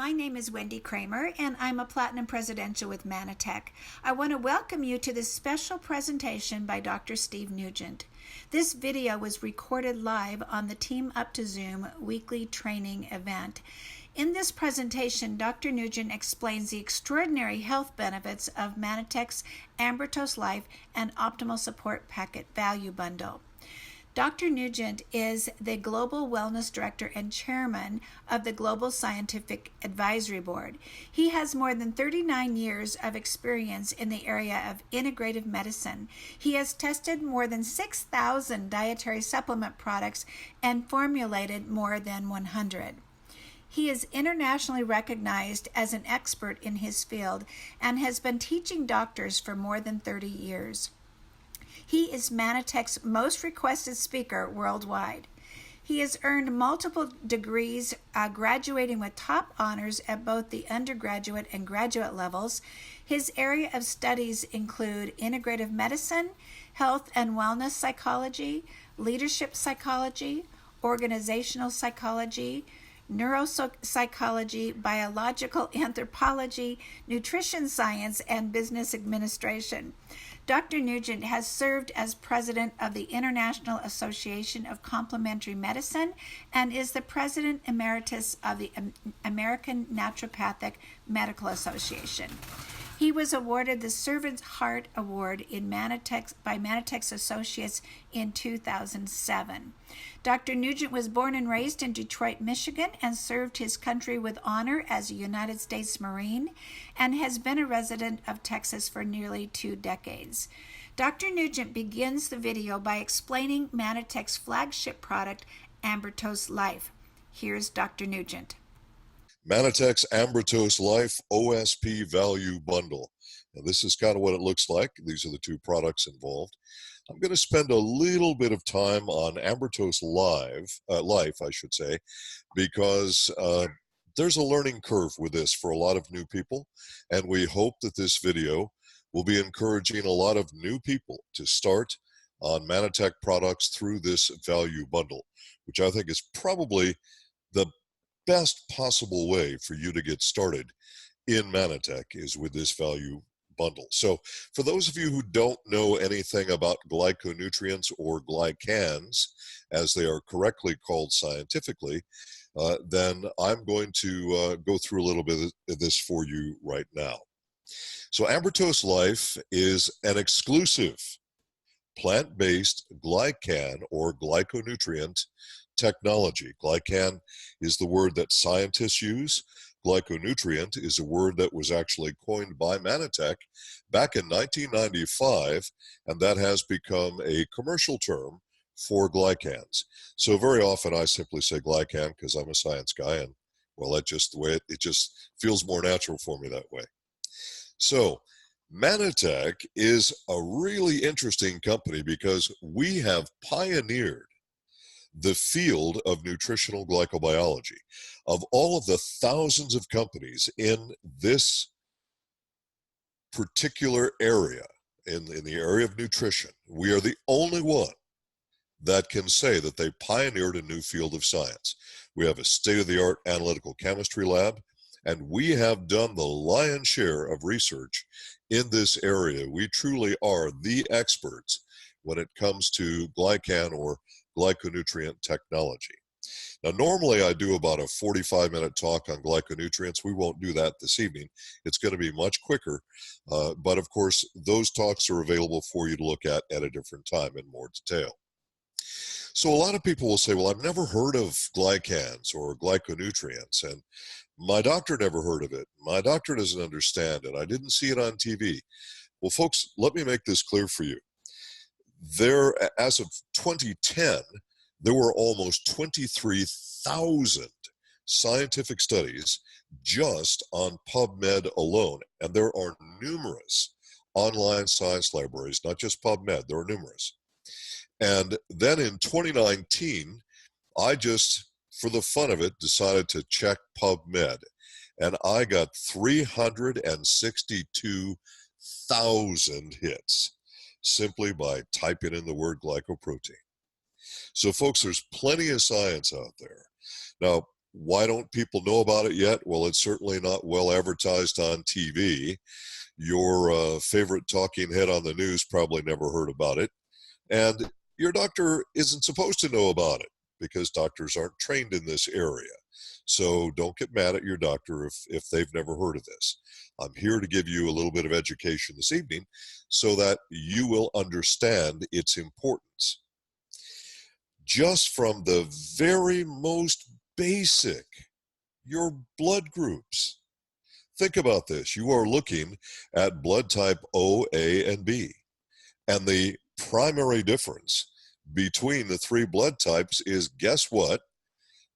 my name is Wendy Kramer, and I'm a Platinum Presidential with Manatech. I want to welcome you to this special presentation by Dr. Steve Nugent. This video was recorded live on the Team Up to Zoom weekly training event. In this presentation, Dr. Nugent explains the extraordinary health benefits of Manatech's Ambrotose Life and Optimal Support Packet Value Bundle. Dr. Nugent is the Global Wellness Director and Chairman of the Global Scientific Advisory Board. He has more than 39 years of experience in the area of integrative medicine. He has tested more than 6,000 dietary supplement products and formulated more than 100. He is internationally recognized as an expert in his field and has been teaching doctors for more than 30 years. He is Manatech's most requested speaker worldwide. He has earned multiple degrees, graduating with top honors at both the undergraduate and graduate levels. His area of studies include integrative medicine, health and wellness psychology, leadership psychology, organizational psychology, neuropsychology, biological anthropology, nutrition science, and business administration. Dr. Nugent has served as president of the International Association of Complementary Medicine and is the president emeritus of the American Naturopathic Medical Association. He was awarded the Servant's Heart Award by Manatech's Associates in 2007. Dr. Nugent was born and raised in Detroit, Michigan, and served his country with honor as a United States Marine, and has been a resident of Texas for nearly 2 decades. Dr. Nugent begins the video by explaining Manatech's flagship product, Ambrotose Life. Here's Dr. Nugent. Manatech's Ambrotose Life OSP Value Bundle. Now, this is kind of what it looks like. These are the two products involved. I'm going to spend a little bit of time on Ambrotose Life, I should say, because there's a learning curve with this for a lot of new people, and we hope that this video will be encouraging a lot of new people to start on Manatech products through this value bundle, which I think is probably the best possible way for you to get started in Manatech is with this value bundle. So for those of you who don't know anything about glyconutrients or glycans, as they are correctly called scientifically, then I'm going to go through a little bit of this for you right now. So Ambrotose Life is an exclusive plant-based glycan or glyconutrient technology. Glycan is the word that scientists use. Glyconutrient is a word that was actually coined by Manatech back in 1995, and that has become a commercial term for glycans. So very often I simply say glycan because I'm a science guy, and well, that's just the way it just feels more natural for me that way. So Manatech is a really interesting company because we have pioneered the field of nutritional glycobiology. Of all of the thousands of companies in this particular area, in the area of nutrition, we are the only one that can say that they pioneered a new field of science. We have a state-of-the-art analytical chemistry lab, and we have done the lion's share of research in this area. We truly are the experts when it comes to glycan or glyconutrient technology. Now, normally I do about a 45-minute talk on glyconutrients. We won't do that this evening. It's going to be much quicker, but of course, those talks are available for you to look at a different time in more detail. So a lot of people will say, well, I've never heard of glycans or glyconutrients, and my doctor never heard of it. My doctor doesn't understand it. I didn't see it on TV. Well, folks, let me make this clear for you. As of 2010, there were almost 23,000 scientific studies just on PubMed alone. And there are numerous online science libraries, not just PubMed, there are numerous. And then in 2019, I just, for the fun of it, decided to check PubMed. And I got 362,000 hits simply by typing in the word glycoprotein. So folks, there's plenty of science out there. Now, Why don't people know about it yet? Well, it's certainly not well advertised on TV. Your favorite talking head on the news probably never heard about it. And your doctor isn't supposed to know about it because doctors aren't trained in this area. So don't get mad at your doctor if they've never heard of this. I'm here to give you a little bit of education this evening so that you will understand its importance. Just from the very most basic, your blood groups. Think about this. You are looking at blood type O, A, and B. And the primary difference between the three blood types is, guess what?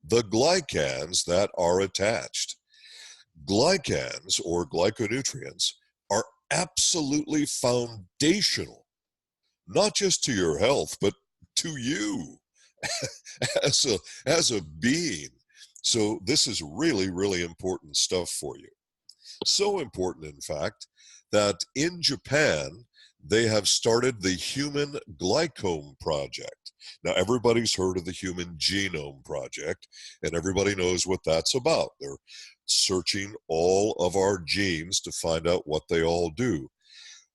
The glycans that are attached. Glycans, or glyconutrients, are absolutely foundational, not just to your health, but to you as a being. So this is really, really important stuff for you. So important, in fact, that in Japan, they have started the Human Glycome Project. Now, everybody's heard of the Human Genome Project, and everybody knows what that's about. They're searching all of our genes to find out what they all do.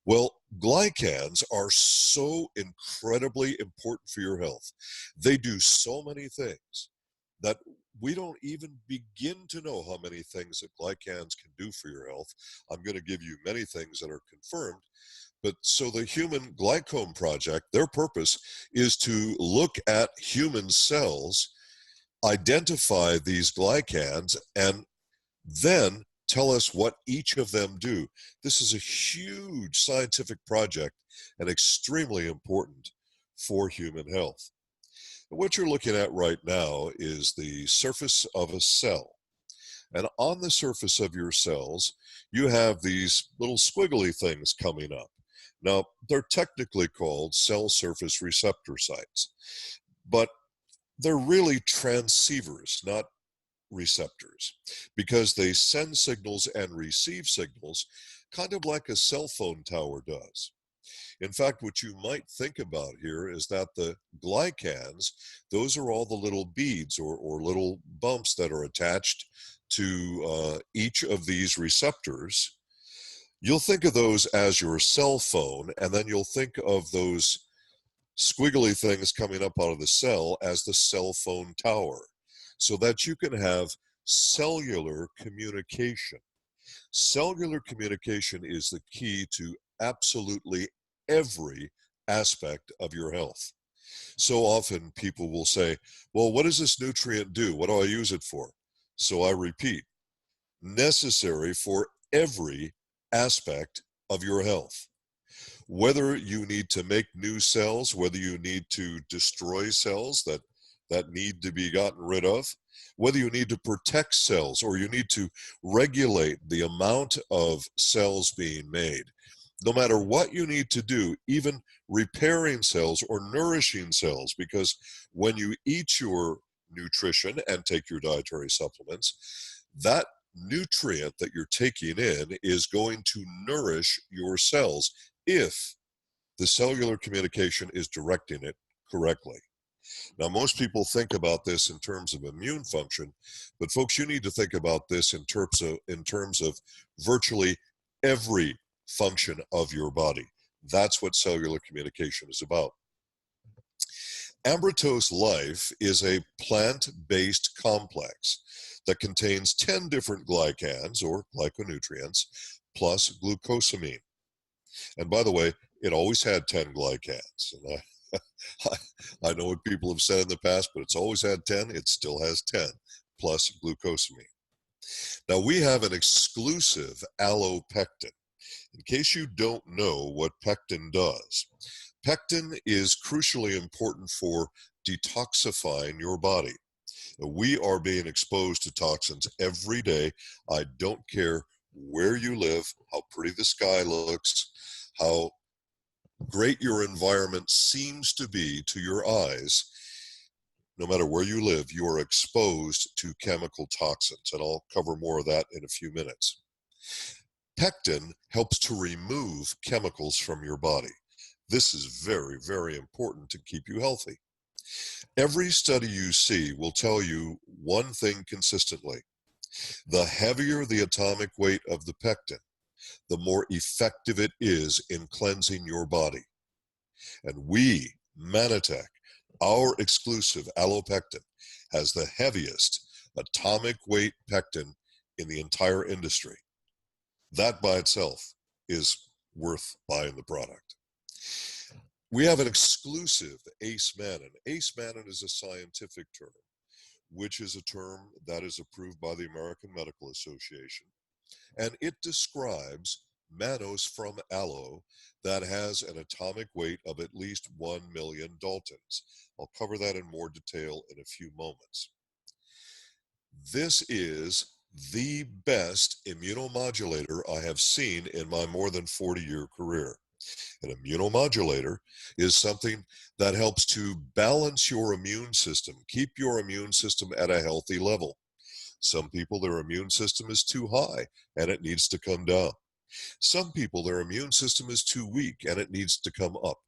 Well, glycans are so incredibly important for your health. They do so many things that we don't even begin to know how many things that glycans can do for your health. I'm going to give you many things that are confirmed. But so the Human Glycome Project, their purpose is to look at human cells, identify these glycans, and then tell us what each of them do. This is a huge scientific project and extremely important for human health. What you're looking at right now is the surface of a cell. And on the surface of your cells, you have these little squiggly things coming up. Now, they're technically called cell surface receptor sites, but they're really transceivers, not receptors, because they send signals and receive signals kind of like a cell phone tower does. In fact, what you might think about here is that the glycans, those are all the little beads or little bumps that are attached to each of these receptors. You'll think of those as your cell phone, and then you'll think of those squiggly things coming up out of the cell as the cell phone tower, so that you can have cellular communication. Cellular communication is the key to absolutely every aspect of your health. So often people will say, well, what does this nutrient do? What do I use it for? So I repeat, necessary for every aspect of your health. Whether you need to make new cells, whether you need to destroy cells that need to be gotten rid of, whether you need to protect cells or you need to regulate the amount of cells being made. No matter what you need to do, even repairing cells or nourishing cells, because when you eat your nutrition and take your dietary supplements, that nutrient that you're taking in is going to nourish your cells if the cellular communication is directing it correctly. Now, most people think about this in terms of immune function, but folks, you need to think about this in terms of virtually every function of your body. That's what cellular communication is about. Ambrotose Life is a plant-based complex that contains 10 different glycans or glyconutrients plus glucosamine. And by the way, it always had 10 glycans. And I know what people have said in the past, but it's always had 10. It still has 10 plus glucosamine. Now, we have an exclusive allopectin. In case you don't know what pectin does, pectin is crucially important for detoxifying your body. We are being exposed to toxins every day. I don't care where you live, how pretty the sky looks, how great your environment seems to be to your eyes. No matter where you live, you are exposed to chemical toxins, and I'll cover more of that in a few minutes. Pectin helps to remove chemicals from your body. This is very, very important to keep you healthy. Every study you see will tell you one thing consistently. The heavier the atomic weight of the pectin, the more effective it is in cleansing your body. And we, Manitech, our exclusive allopectin, has the heaviest atomic weight pectin in the entire industry. That by itself is worth buying the product. We have an exclusive ACE Mannan. ACE Mannan is a scientific term, which is a term that is approved by the American Medical Association. And it describes mannose from aloe that has an atomic weight of at least 1 million Daltons. I'll cover that in more detail in a few moments. This is the best immunomodulator I have seen in my more than 40-year career. An immunomodulator is something that helps to balance your immune system, keep your immune system at a healthy level. Some people, their immune system is too high and it needs to come down. Some people, their immune system is too weak and it needs to come up.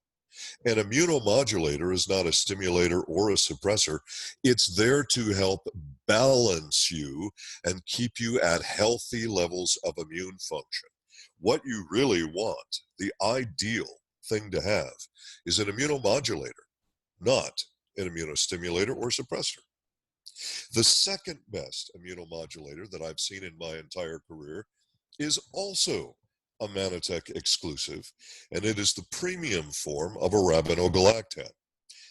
An immunomodulator is not a stimulator or a suppressor. It's there to help balance you and keep you at healthy levels of immune function. What you really want, the ideal thing to have, is an immunomodulator, not an immunostimulator or suppressor. The second best immunomodulator that I've seen in my entire career is also a Manitech exclusive, and it is the premium form of arabinogalactan.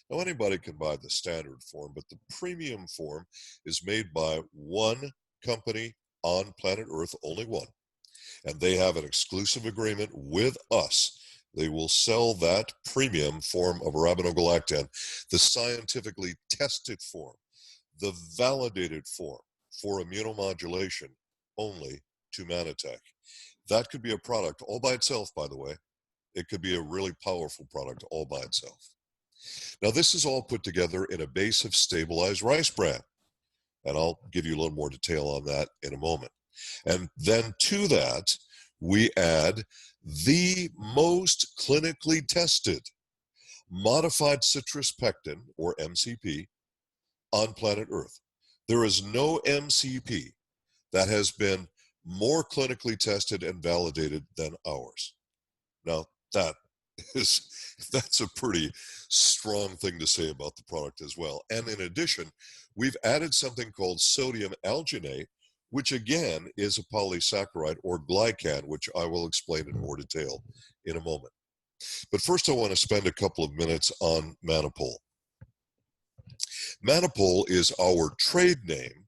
Now, anybody can buy the standard form, but the premium form is made by one company on planet Earth, only one, and they have an exclusive agreement with us. They will sell that premium form of arabinogalactan, the scientifically tested form, the validated form for immunomodulation, only to Manitech. That could be a product all by itself, by the way. It could be a really powerful product all by itself. Now, this is all put together in a base of stabilized rice bran, and I'll give you a little more detail on that in a moment. And then to that, we add the most clinically tested modified citrus pectin, or MCP, on planet Earth. There is no MCP that has been more clinically tested and validated than ours. Now, that's a pretty strong thing to say about the product as well. And in addition, we've added something called sodium alginate, which again is a polysaccharide, or glycan, which I will explain in more detail in a moment. But first, I want to spend a couple of minutes on Manipol. Manipol is our trade name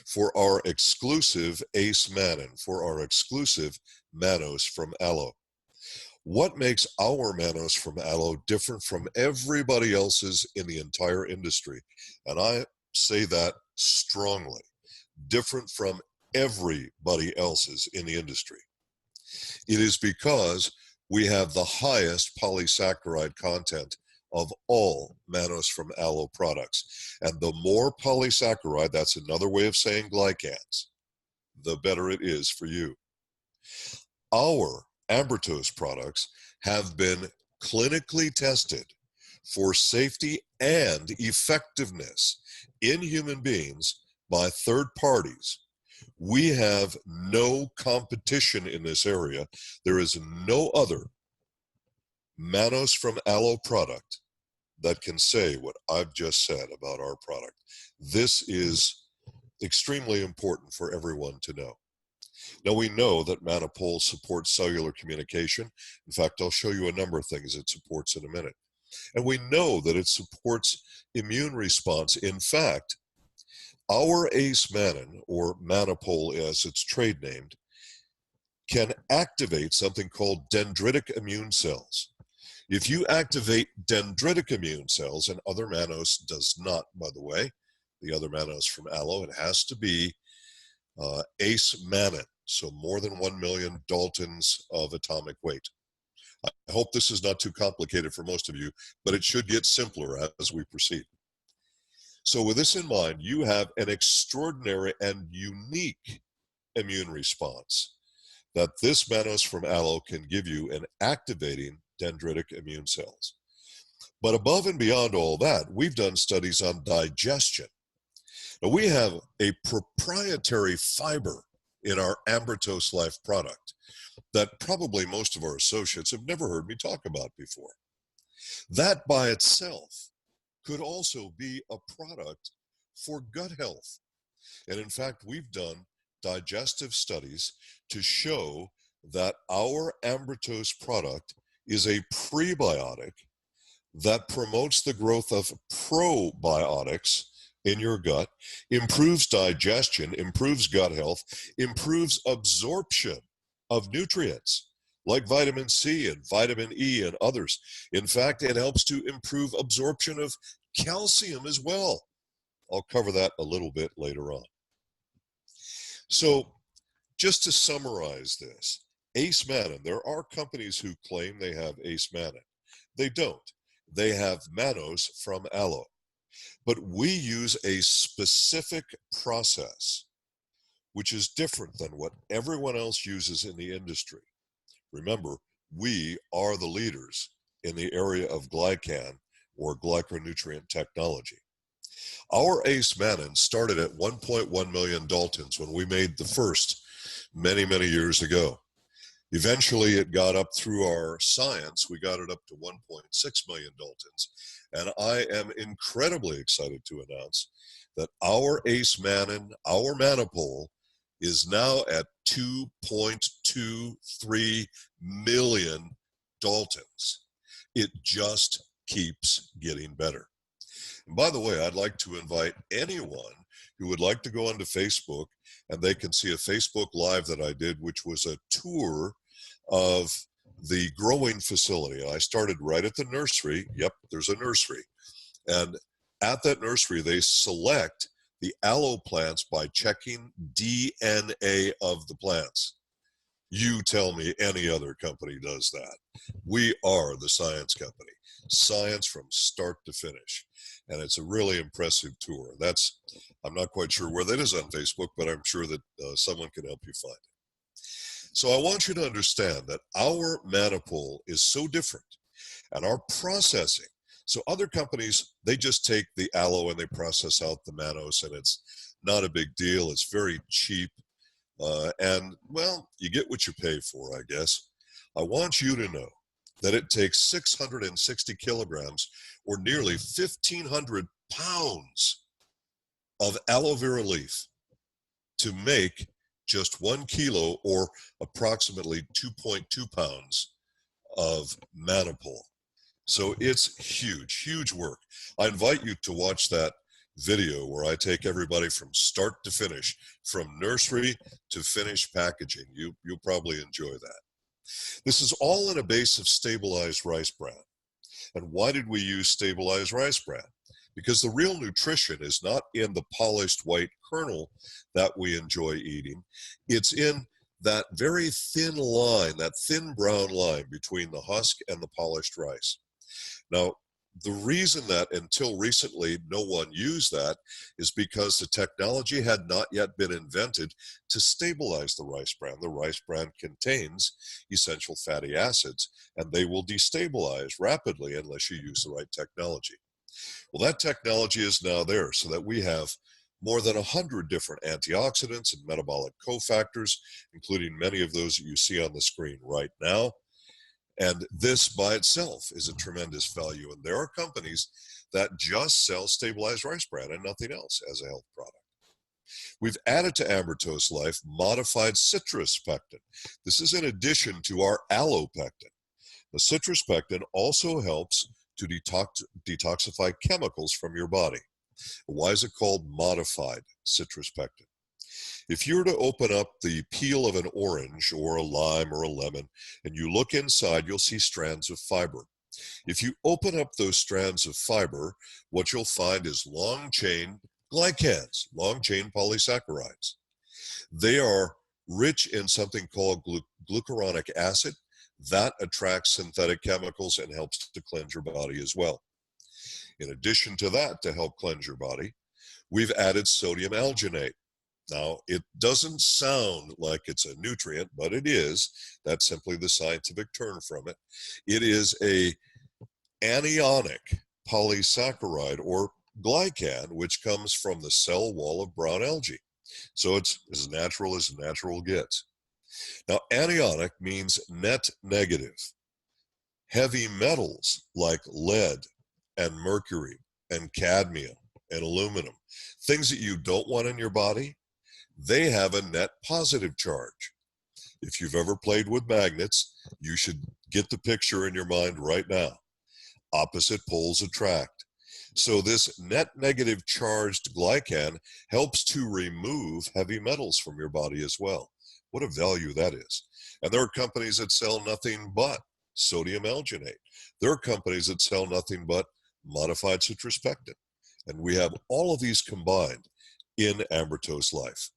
for our exclusive ACE Mannan, for our exclusive mannose from aloe. What makes our mannose from aloe different from everybody else's in the entire industry? And I say that strongly, different from everybody else's in the industry. It is because we have the highest polysaccharide content of all mannose from aloe products. And the more polysaccharide, that's another way of saying glycans, the better it is for you. Our Ambrotose products have been clinically tested for safety and effectiveness in human beings by third parties. We have no competition in this area. There is no other mannose from aloe product that can say what I've just said about our product. This is extremely important for everyone to know. Now, we know that Manipol supports cellular communication. In fact, I'll show you a number of things it supports in a minute. And we know that it supports immune response. In fact, our ACE Mannan, or Manipol as it's trade named, can activate something called dendritic immune cells. If you activate dendritic immune cells, and other mannose does not, by the way, the other mannose from aloe, it has to be ACE Mannan, so more than 1 million Daltons of atomic weight. I hope this is not too complicated for most of you, but it should get simpler as we proceed. So with this in mind, you have an extraordinary and unique immune response that this mannose from aloe can give you in activating dendritic immune cells. But above and beyond all that, we've done studies on digestion. Now, we have a proprietary fiber in our Ambrotose Life product that probably most of our associates have never heard me talk about before. That by itself could also be a product for gut health. And in fact, we've done digestive studies to show that our Ambrotose product is a prebiotic that promotes the growth of probiotics in your gut, improves digestion, improves gut health, improves absorption of nutrients like vitamin C and vitamin E and others. In fact, it helps to improve absorption of calcium as well. I'll cover that a little bit later on. So just to summarize this, Ace Mannan, there are companies who claim they have Ace Mannan. They don't. They have mannose from aloe. But we use a specific process which is different than what everyone else uses in the industry. Remember, we are the leaders in the area of glycan or glyconutrient technology. Our Ace Mannan started at 1.1 million Daltons when we made the first many, many years ago. Eventually, it got up through our science. We got it up to 1.6 million Daltons. And I am incredibly excited to announce that our Ace Mannan, our Manipole, is now at 2.23 million Daltons. It just keeps getting better. And by the way, I'd like to invite anyone who would like to go onto Facebook, and they can see a Facebook Live that I did, which was a tour of the growing facility. I started right at the nursery. Yep, there's a nursery. And at that nursery, they select the aloe plants by checking DNA of the plants. You tell me any other company does that. We are the science company. Science from start to finish. And it's a really impressive tour. I'm not quite sure where that is on Facebook, but I'm sure that someone can help you find it. So I want you to understand that our Manipole is so different, and our processing. So other companies, they just take the aloe and they process out the mannose, and it's not a big deal. It's very cheap. And, well, you get what you pay for, I guess. I want you to know that it takes 660 kilograms or nearly 1,500 pounds of aloe vera leaf to make just 1 kilo or approximately 2.2 pounds of Manipole. So it's huge, huge work. I invite you to watch that video where I take everybody from start to finish, from nursery to finished packaging. You'll probably enjoy that. This is all in a base of stabilized rice bran. And why did we use stabilized rice bran? Because the real nutrition is not in the polished white kernel that we enjoy eating. It's in that very thin line, that thin brown line between the husk and the polished rice. Now, the reason that until recently no one used that is because the technology had not yet been invented to stabilize the rice bran. The rice bran contains essential fatty acids, and they will destabilize rapidly unless you use the right technology. Well, that technology is now there so that we have more than 100 different antioxidants and metabolic cofactors, including many of those that you see on the screen right now. And this by itself is a tremendous value. And there are companies that just sell stabilized rice bran and nothing else as a health product. We've added to Ambrotose Life modified citrus pectin. This is in addition to our aloe pectin. The citrus pectin also helps to detoxify chemicals from your body. Why is it called modified citrus pectin? If you were to open up the peel of an orange or a lime or a lemon and you look inside, you'll see strands of fiber. If you open up those strands of fiber, what you'll find is long-chain glycans, long-chain polysaccharides. They are rich in something called glucuronic acid. That attracts synthetic chemicals and helps to cleanse your body as well. In addition to that, to help cleanse your body, we've added sodium alginate. Now, it doesn't sound like it's a nutrient, but it is. That's simply the scientific term from it. It is a anionic polysaccharide or glycan, which comes from the cell wall of brown algae. So it's as natural gets. Now, anionic means net negative. Heavy metals like lead and mercury and cadmium and aluminum, things that you don't want in your body, they have a net positive charge. If you've ever played with magnets, you should get the picture in your mind right now. Opposite poles attract. So this net negative charged glycan helps to remove heavy metals from your body as well. What a value that is. And there are companies that sell nothing but sodium alginate. There are companies that sell nothing but modified citrospectin. And we have all of these combined in Ambrotose Life.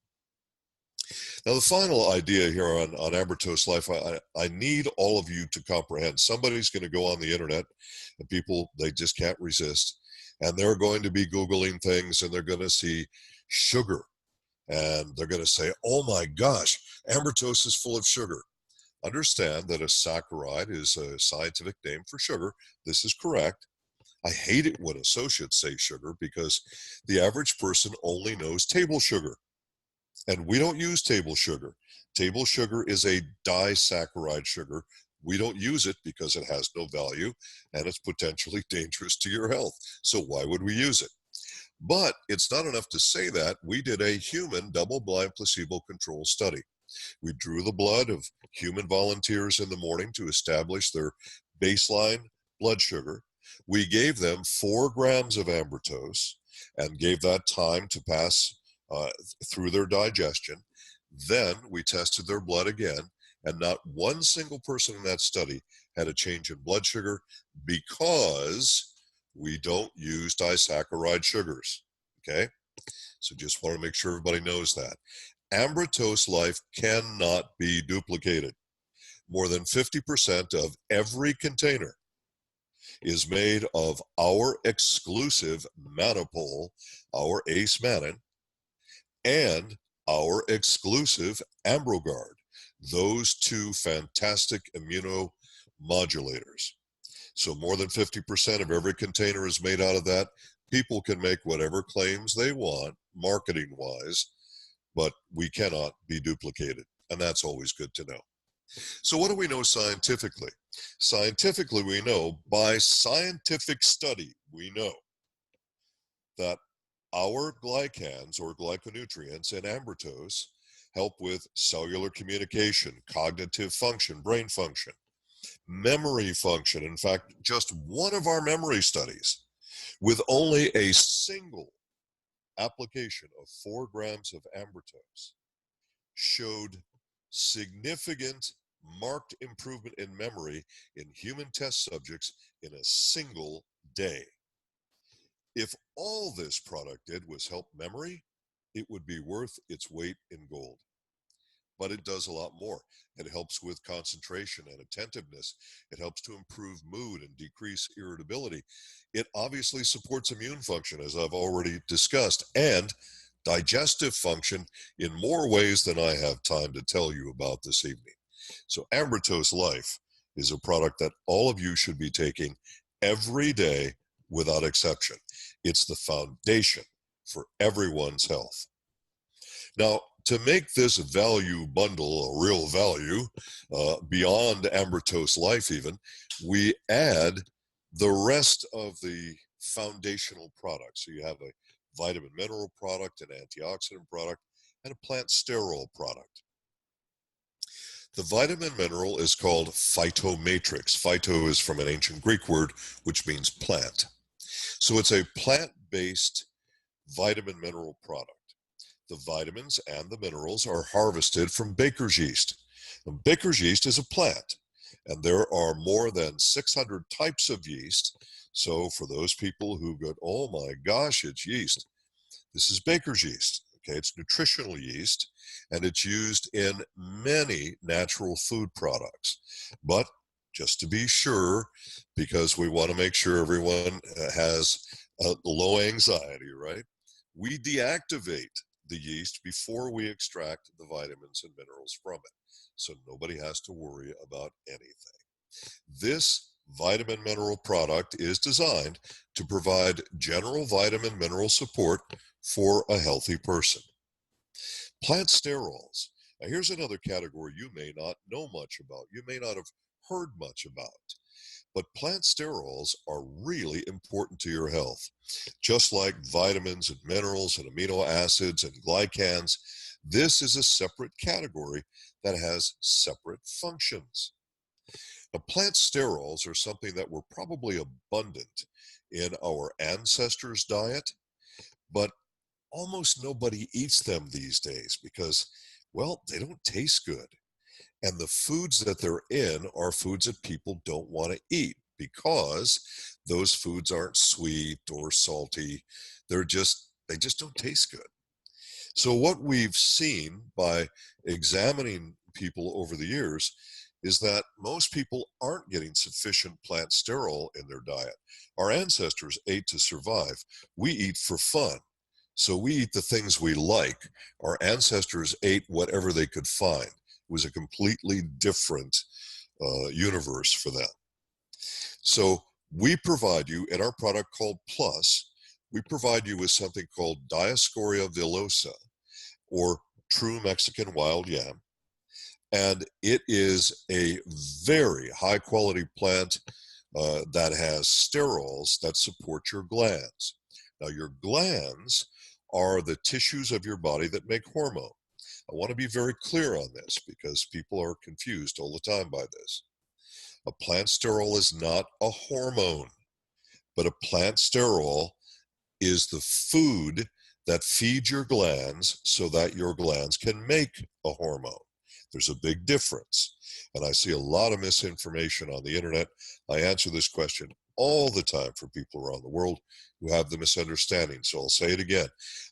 Now, the final idea here on Ambrotose Life, I need all of you to comprehend. Somebody's going to go on the internet, and people, they just can't resist. And they're going to be Googling things, and they're going to see sugar. And they're going to say, oh my gosh, Ambrotose is full of sugar. Understand that a saccharide is a scientific name for sugar. This is correct. I hate it when associates say sugar because the average person only knows table sugar. And we don't use table sugar. Table sugar is a disaccharide sugar. We don't use it because it has no value and it's potentially dangerous to your health. So why would we use it? But it's not enough to say that. We did a human double-blind placebo-controlled study. We drew the blood of human volunteers in the morning to establish their baseline blood sugar. We gave them 4 grams of Ambrotose and gave that time to pass through their digestion. Then we tested their blood again, and not one single person in that study had a change in blood sugar because we don't use disaccharide sugars. Okay? So just want to make sure everybody knows that. Ambrotose Life cannot be duplicated. More than 50% of every container is made of our exclusive Manopole, our Ace Mannin, and our exclusive AmbroGuard, those 2 fantastic immunomodulators. So more than 50% of every container is made out of that. People can make whatever claims they want, marketing-wise, but we cannot be duplicated, and that's always good to know. So what do we know scientifically? Scientifically, we know by scientific study, we know that our glycans or glyconutrients in Ambrotose help with cellular communication, cognitive function, brain function, memory function. In fact, just one of our memory studies with only a single application of 4 grams of Ambrotose showed significant marked improvement in memory in human test subjects in a single day. If all this product did was help memory, it would be worth its weight in gold. But it does a lot more. It helps with concentration and attentiveness. It helps to improve mood and decrease irritability. It obviously supports immune function, as I've already discussed, and digestive function in more ways than I have time to tell you about this evening. So Ambrotose Life is a product that all of you should be taking every day without exception. It's the foundation for everyone's health. Now, to make this value bundle a real value, beyond Ambrotose Life even, we add the rest of the foundational products. So you have a vitamin mineral product, an antioxidant product, and a plant sterol product. The vitamin mineral is called phytomatrix. Phyto is from an ancient Greek word, which means plant. So it's a plant-based vitamin mineral product. The vitamins and the minerals are harvested from baker's yeast. And baker's yeast is a plant, and there are more than 600 types of yeast. So for those people who go, oh my gosh, it's yeast, this is baker's yeast. Okay, it's nutritional yeast, and it's used in many natural food products. But just to be sure, because we want to make sure everyone has low anxiety, right? We deactivate the yeast before we extract the vitamins and minerals from it. So nobody has to worry about anything. This vitamin mineral product is designed to provide general vitamin mineral support for a healthy person. Plant sterols. Now, here's another category you may not know much about. You may not have heard much about. But plant sterols are really important to your health. Just like vitamins and minerals and amino acids and glycans, this is a separate category that has separate functions. Now, plant sterols are something that were probably abundant in our ancestors' diet, but almost nobody eats them these days because, well, they don't taste good. And the foods that they're in are foods that people don't want to eat because those foods aren't sweet or salty. They just don't taste good. So what we've seen by examining people over the years is that most people aren't getting sufficient plant sterol in their diet. Our ancestors ate to survive. We eat for fun. So we eat the things we like. Our ancestors ate whatever they could find. It was a completely different universe for them. So we provide you, in our product called Plus, we provide you with something called Dioscorea villosa, or true Mexican wild yam. And it is a very high quality plant that has sterols that support your glands. Now, your glands are the tissues of your body that make hormone. I want to be very clear on this because people are confused all the time by this. A plant sterol is not a hormone, but a plant sterol is the food that feeds your glands so that your glands can make a hormone. There's a big difference. And I see a lot of misinformation on the internet. I answer this question all the time for people around the world who have the misunderstanding. So I'll say it again.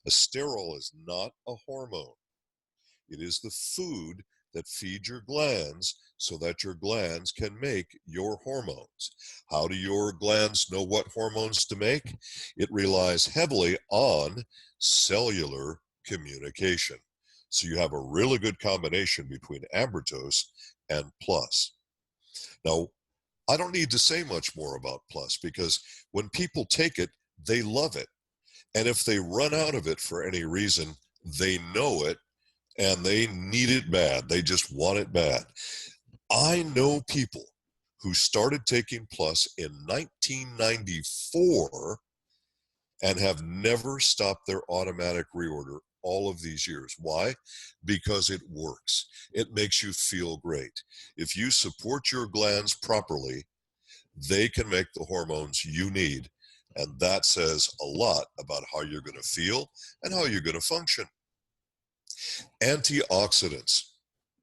A sterol is not a hormone. It is the food that feeds your glands so that your glands can make your hormones. How do your glands know what hormones to make? It relies heavily on cellular communication. So you have a really good combination between Ambrotose and Plus. Now, I don't need to say much more about Plus because when people take it, they love it. And if they run out of it for any reason, they know it and they need it bad. They just want it bad. I know people who started taking Plus in 1994 and have never stopped their automatic reorder all of these years. Why? Because it works. It makes you feel great. If you support your glands properly, they can make the hormones you need. And that says a lot about how you're going to feel and how you're going to function. Antioxidants.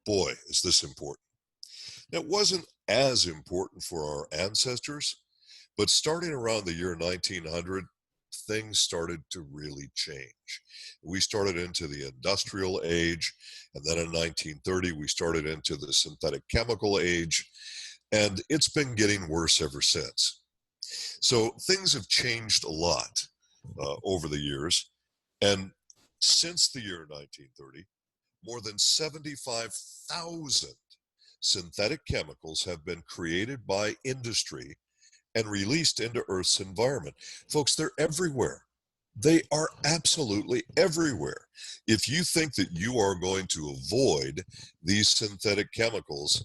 Boy, is this important. It wasn't as important for our ancestors, but starting around the year 1900, things started to really change. We started into the industrial age, and then in 1930, we started into the synthetic chemical age, and it's been getting worse ever since. So things have changed a lot over the years, and since the year 1930, more than 75,000 synthetic chemicals have been created by industry and released into Earth's environment. Folks, they're everywhere. They are absolutely everywhere. If you think that you are going to avoid these synthetic chemicals,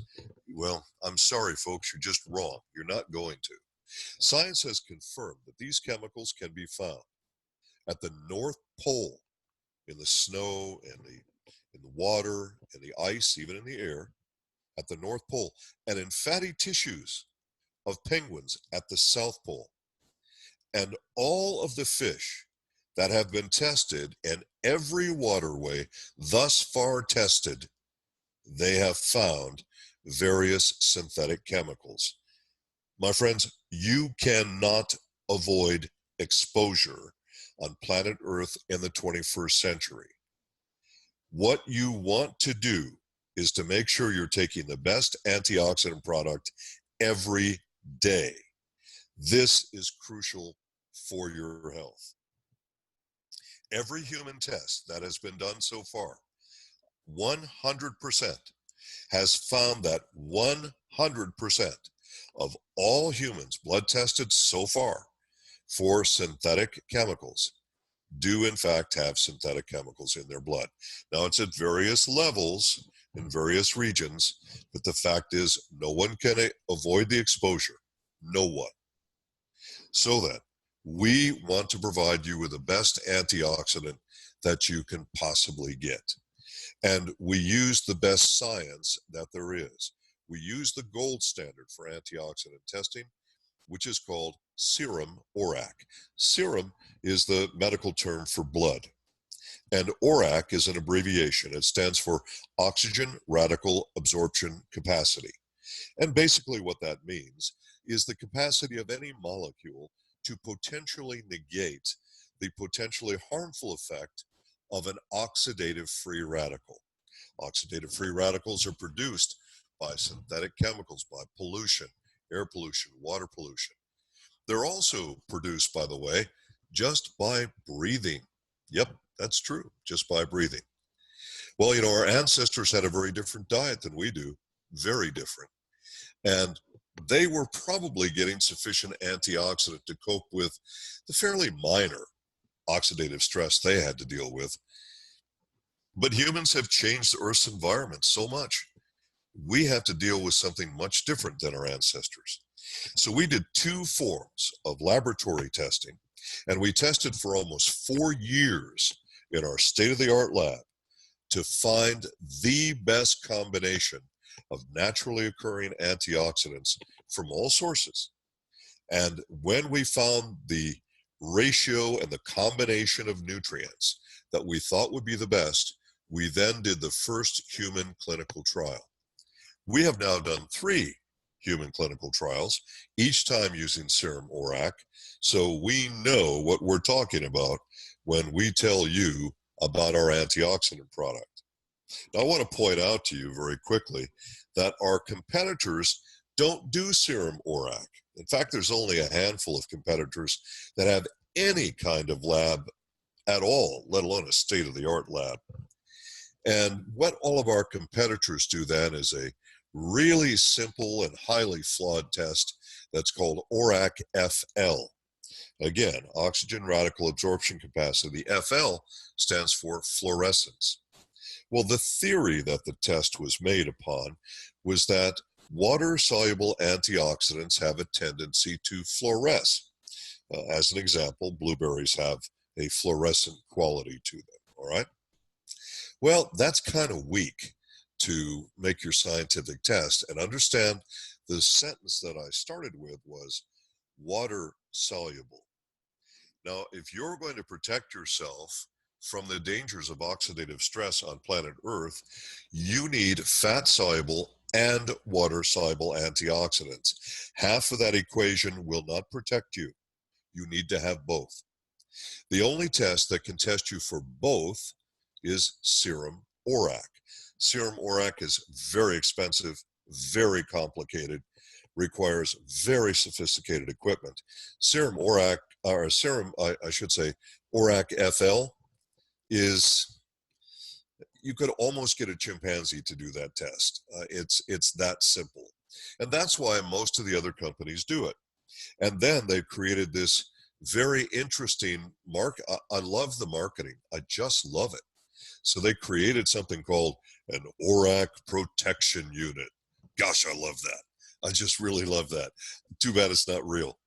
well, I'm sorry, folks, you're just wrong. You're not going to. Science has confirmed that these chemicals can be found at the North Pole, in the snow, in the water, in the ice, even in the air, at the North Pole, and in fatty tissues of penguins at the South Pole. And all of the fish that have been tested in every waterway thus far tested, they have found various synthetic chemicals. My friends, you cannot avoid exposure on planet Earth in the 21st century. What you want to do is to make sure you're taking the best antioxidant product every day. This is crucial for your health. Every human test that has been done so far, 100%, has found that 100% of all humans blood tested so far for synthetic chemicals do in fact have synthetic chemicals in their blood. Now it's at various levels in various regions, but the fact is no one can avoid the exposure. No one. So then, we want to provide you with the best antioxidant that you can possibly get. And we use the best science that there is. We use the gold standard for antioxidant testing, which is called serum ORAC. Serum is the medical term for blood. And ORAC is an abbreviation. It stands for Oxygen Radical Absorption Capacity. And basically what that means is the capacity of any molecule to potentially negate the potentially harmful effect of an oxidative free radical. Oxidative free radicals are produced by synthetic chemicals, by pollution, air pollution, water pollution. They're also produced, by the way, just by breathing. Yep, that's true, just by breathing. Well, our ancestors had a very different diet than we do, very different. And they were probably getting sufficient antioxidant to cope with the fairly minor oxidative stress they had to deal with. But humans have changed the Earth's environment so much. We have to deal with something much different than our ancestors. So we did 2 forms of laboratory testing, and we tested for almost 4 years in our state-of-the-art lab to find the best combination of naturally occurring antioxidants from all sources. And when we found the ratio and the combination of nutrients that we thought would be the best, we then did the first human clinical trial. We have now done 3 human clinical trials, each time using serum ORAC, so we know what we're talking about when we tell you about our antioxidant product. Now, I want to point out to you very quickly that our competitors don't do serum ORAC. In fact, there's only a handful of competitors that have any kind of lab at all, let alone a state-of-the-art lab. And what all of our competitors do then is a really simple and highly flawed test that's called ORAC-FL. Again, oxygen radical absorption capacity. The FL stands for fluorescence. Well, the theory that the test was made upon was that water-soluble antioxidants have a tendency to fluoresce. As an example, blueberries have a fluorescent quality to them, all right? Well, that's kind of weak to make your scientific test. And understand the sentence that I started with was water-soluble. Now, if you're going to protect yourself from the dangers of oxidative stress on planet Earth, you need fat-soluble and water-soluble antioxidants. Half of that equation will not protect you. You need to have both. The only test that can test you for both is serum ORAC. Serum ORAC is very expensive, very complicated, requires very sophisticated equipment. Serum ORAC, or serum, I should say, ORAC-FL is, you could almost get a chimpanzee to do that test. It's that simple. And that's why most of the other companies do it. And then they've created this very interesting I love the marketing. I just love it. So they created something called an ORAC protection unit. Gosh, I love that. I just really love that. Too bad it's not real.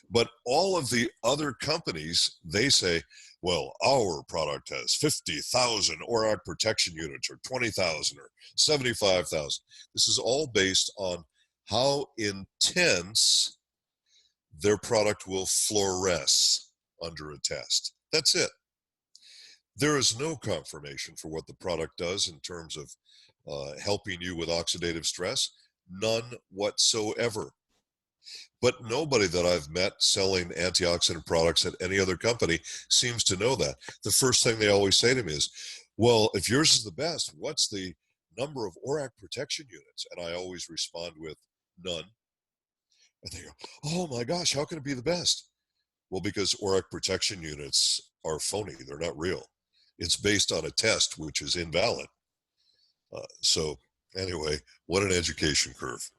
But all of the other companies, they say, well, our product has 50,000 ORAC protection units, or 20,000, or 75,000. This is all based on how intense their product will fluoresce under a test. That's it. There is no confirmation for what the product does in terms of helping you with oxidative stress. None whatsoever. But nobody that I've met selling antioxidant products at any other company seems to know that. The first thing they always say to me is, well, if yours is the best, what's the number of ORAC protection units? And I always respond with none. And they go, oh my gosh, how can it be the best? Well, because ORAC protection units are phony. They're not real. It's based on a test which is invalid. So anyway, what an education curve.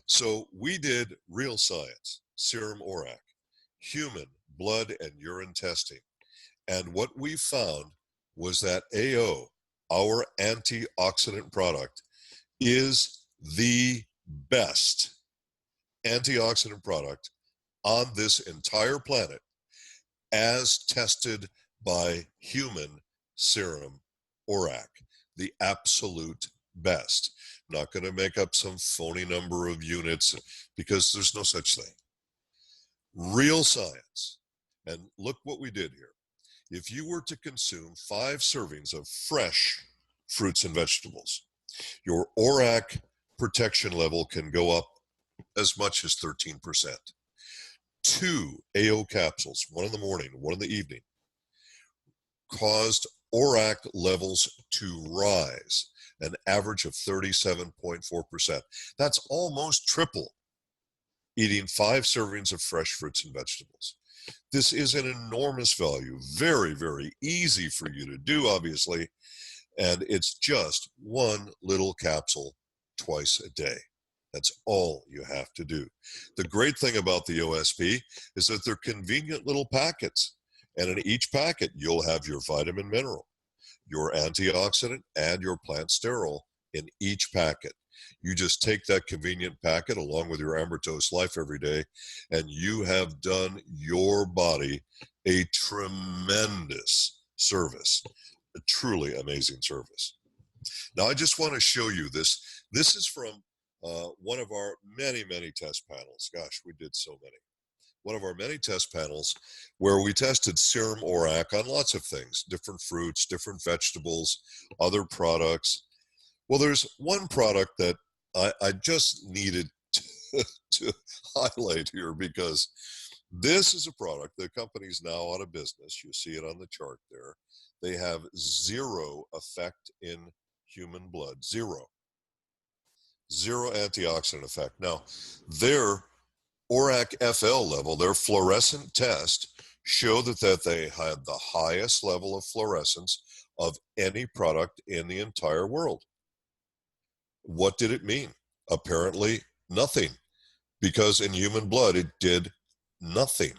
So we did real science, serum ORAC, human blood and urine testing. And what we found was that AO, our antioxidant product, is the best antioxidant product on this entire planet as tested by human serum ORAC, the absolute best. I'm not going to make up some phony number of units because there's no such thing. Real science. And look what we did here. If you were to consume 5 servings of fresh fruits and vegetables, your ORAC protection level can go up as much as 13%. 2 AO capsules, one in the morning, one in the evening, caused ORAC levels to rise, an average of 37.4%. That's almost triple eating 5 servings of fresh fruits and vegetables. This is an enormous value, very, very easy for you to do, obviously, and it's just one little capsule twice a day. That's all you have to do. The great thing about the OSP is that they're convenient little packets, and in each packet, you'll have your vitamin mineral, your antioxidant, and your plant sterol in each packet. You just take that convenient packet along with your Ambrotose Life every day, and you have done your body a tremendous service, a truly amazing service. Now, I just want to show you this. This is from one of our many, many test panels. Gosh, we did so many. One of our many test panels where we tested serum ORAC on lots of things, different fruits, different vegetables, other products. Well, there's one product that I just needed to highlight here because this is a product, the company's now out of business. You see it on the chart there. They have 0 effect in human blood, 0 antioxidant effect. Now, their ORAC FL level, their fluorescent test, showed that they had the highest level of fluorescence of any product in the entire world. What did it mean? Apparently nothing, because in human blood it did nothing.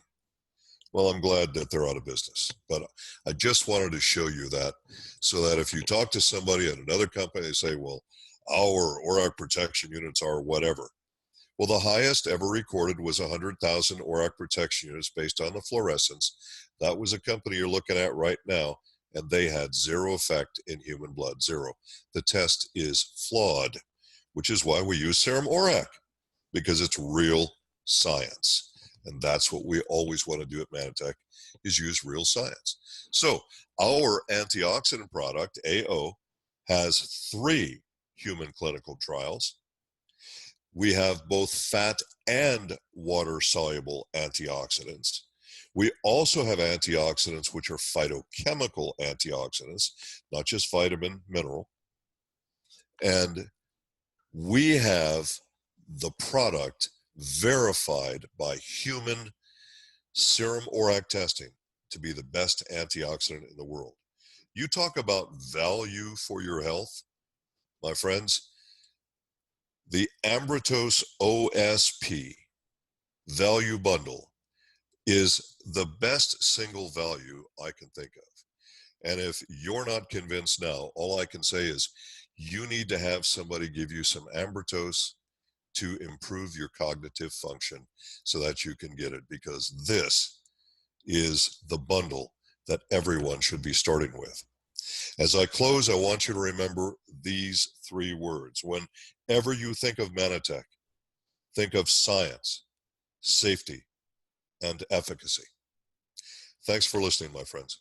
Well, I'm glad that they're out of business, but I just wanted to show you that so that if you talk to somebody at another company, they say, well, our ORAC protection units are whatever. Well, the highest ever recorded was 100,000 ORAC protection units based on the fluorescence. That was a company you're looking at right now, and they had 0 effect in human blood, 0. The test is flawed, which is why we use serum ORAC, because it's real science. And that's what we always want to do at Manatech, is use real science. So our antioxidant product, AO, has 3 human clinical trials. We have both fat and water-soluble antioxidants. We also have antioxidants which are phytochemical antioxidants, not just vitamin, mineral. And we have the product verified by human serum ORAC testing to be the best antioxidant in the world. You talk about value for your health, my friends. The Ambrotose OSP Value Bundle is the best single value I can think of. And if you're not convinced now, all I can say is you need to have somebody give you some Ambrotose to improve your cognitive function so that you can get it, because this is the bundle that everyone should be starting with. As I close, I want you to remember these 3 words. Whenever you think of Manatech, think of science, safety, and efficacy. Thanks for listening, my friends.